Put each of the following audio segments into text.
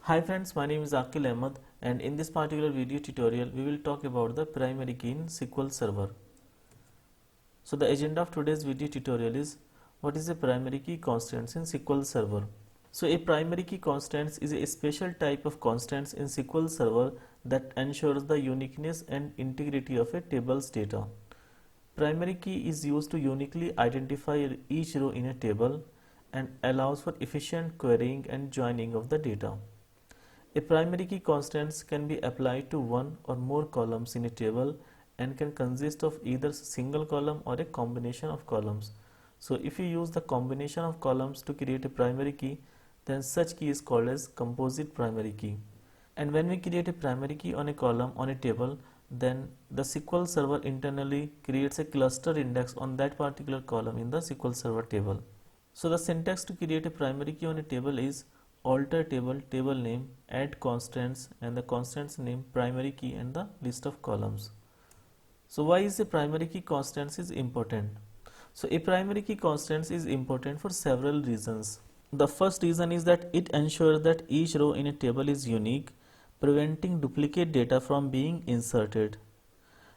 Hi friends, my name is Akil Ahmed, and in this particular video tutorial we will talk about the primary key in SQL Server. So the agenda of today's video tutorial is what is a primary key constants in SQL Server. So a primary key constants is a special type of constants in SQL Server that ensures the uniqueness and integrity of a table's data. Primary key is used to uniquely identify each row in a table and allows for efficient querying and joining of the data. A primary key constants can be applied to one or more columns in a table and can consist of either a single column or a combination of columns. So if you use the combination of columns to create a primary key, then such key is called as composite primary key. And when we create a primary key on a column on a table, then the SQL Server internally creates a cluster index on that particular column in the SQL Server table. So the syntax to create a primary key on a table is alter table, table name, add constants, and the constants name primary key and the list of columns. So why is a primary key constants is important? So a primary key constants is important for several reasons. The first reason is that it ensures that each row in a table is unique, preventing duplicate data from being inserted.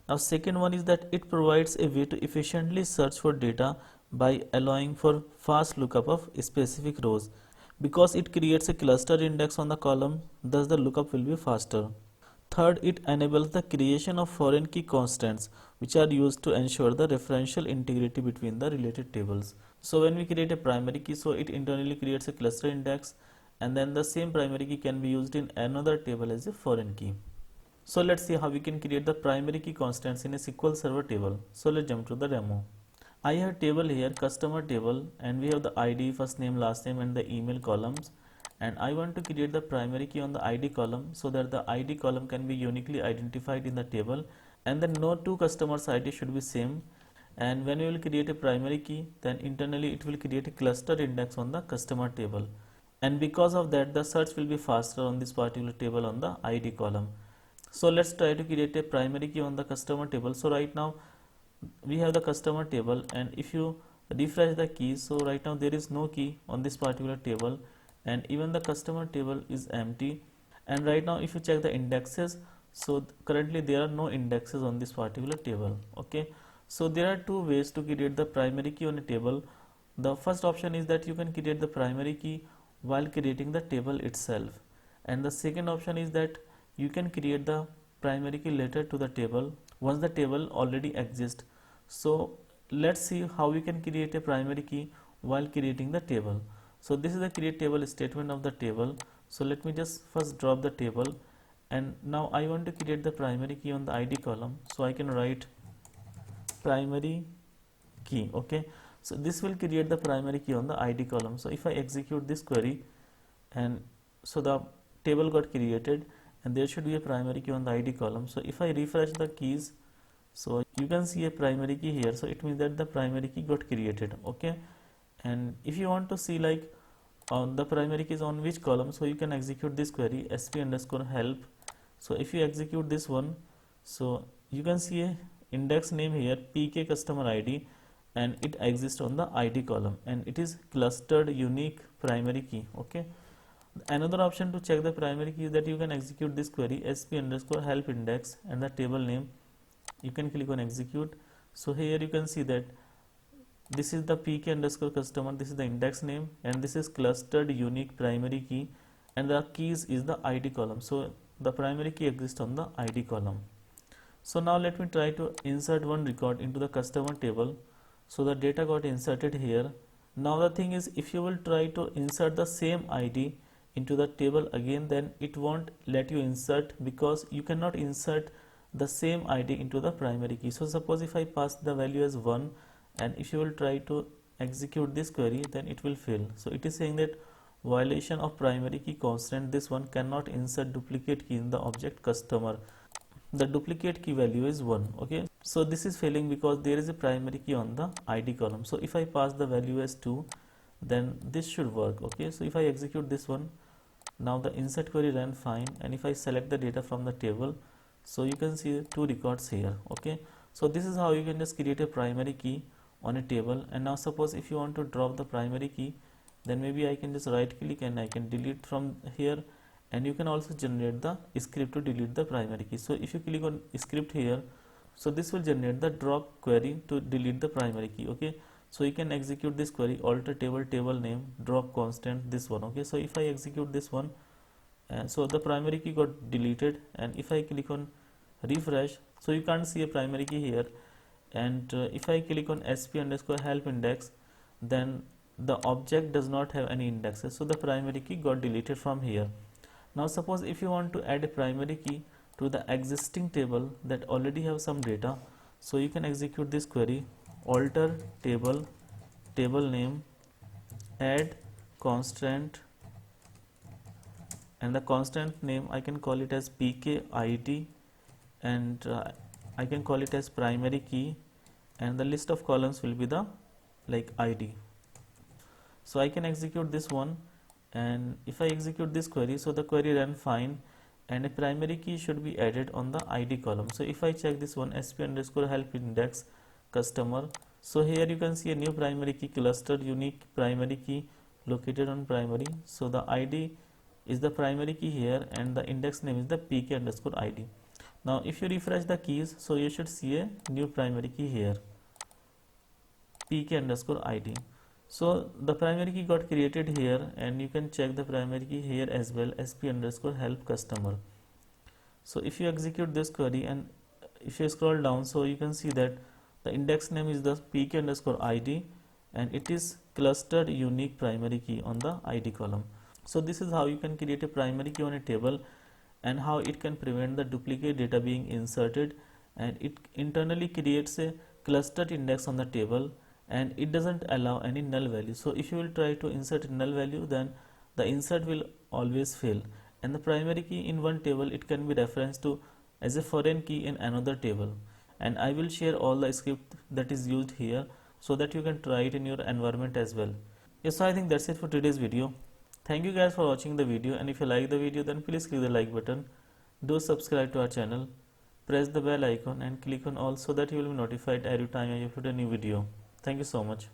Now second one is that it provides a way to efficiently search for data by allowing for fast lookup of specific rows. Because it creates a cluster index on the column, thus the lookup will be faster. Third, it enables the creation of foreign key constants, which are used to ensure the referential integrity between the related tables. So when we create a primary key, so it internally creates a cluster index, and then the same primary key can be used in another table as a foreign key. So let's see how we can create the primary key constants in a SQL Server table. So let's jump to the demo. I have table here, customer table, and we have the ID, first name, last name, and the email columns. And I want to create the primary key on the ID column so that the ID column can be uniquely identified in the table, and then no two customers' ID should be same. And when we will create a primary key, then internally it will create a cluster index on the customer table. And because of that, the search will be faster on this particular table on the ID column. So let's try to create a primary key on the customer table. So right now we have the customer table, and if you refresh the keys, so right now there is no key on this particular table, and even the customer table is empty. And right now if you check the indexes, so currently there are no indexes on this particular table. Okay, so there are two ways to create the primary key on a table. The first option is that you can create the primary key while creating the table itself, and the second option is that you can create the primary key later to the table once the table already exists. So let's see how we can create a primary key while creating the table. So this is the create table statement of the table. So let me just first drop the table, and now I want to create the primary key on the ID column. So I can write primary key. Okay, so this will create the primary key on the ID column. So if I execute this query, and so the table got created, and there should be a primary key on the ID column. So if I refresh the keys, so you can see a primary key here. So it means that the primary key got created. Okay, and if you want to see like on the primary key is on which column, so you can execute this query sp underscore help. So if you execute this one, so you can see a index name here, pk customer id, and it exists on the id column, and it is clustered unique primary key. Okay, another option to check the primary key is that you can execute this query sp underscore help index and the table name. You can click on execute. So here you can see that this is the pk underscore customer, this is the index name, and this is clustered unique primary key, and the keys is the id column. So the primary key exists on the id column. So now let me try to insert one record into the customer table. So the data got inserted here. Now the thing is, if you will try to insert the same id into the table again, then it won't let you insert, because you cannot insert the same id into the primary key. So suppose if I pass the value as 1, and if you will try to execute this query, then it will fail. So it is saying that violation of primary key constant, this one cannot insert duplicate key in the object customer. The duplicate key value is 1. Okay, so this is failing because there is a primary key on the id column. So if I pass the value as 2, then this should work. Okay, so if I execute this one, now the insert query ran fine, and if I select the data from the table, so you can see 2 records here. Okay, so this is how you can just create a primary key on a table. And now suppose if you want to drop the primary key, then maybe I can just right click and I can delete from here, and you can also generate the script to delete the primary key. So if you click on script here, so this will generate the drop query to delete the primary key. Okay, so you can execute this query, alter table name, drop constant, this one. Okay, so if I execute this one, so the primary key got deleted, and if I click on refresh, so you can't see a primary key here, and if I click on sp underscore help index, then the object does not have any indexes, so the primary key got deleted from here. Now suppose if you want to add a primary key to the existing table that already have some data, so you can execute this query, alter table name, add constant, and the constant name I can call it as pkid, and I can call it as primary key, and the list of columns will be the like id. So I can execute this one, and if I execute this query, so the query ran fine, and a primary key should be added on the id column. So if I check this one, sp underscore help index customer, so here you can see a new primary key, clustered unique primary key located on primary. So the id is the primary key here, and the index name is the pk underscore id. Now if you refresh the keys, so you should see a new primary key here, pk underscore id. So the primary key got created here, and you can check the primary key here as well, sp underscore help customer. So if you execute this query and if you scroll down, so you can see that the index name is the pk underscore id, and it is clustered unique primary key on the id column. So this is how you can create a primary key on a table, and how it can prevent the duplicate data being inserted, and it internally creates a clustered index on the table, and it doesn't allow any null value. So if you will try to insert a null value, then the insert will always fail, and the primary key in one table, it can be referenced to as a foreign key in another table. And I will share all the script that is used here, so that you can try it in your environment as well. Yes, so I think that's it for today's video. Thank you guys for watching the video, and if you like the video, then please click the like button, do subscribe to our channel, press the bell icon and click on all, so that you will be notified every time I upload a new video. Thank you so much.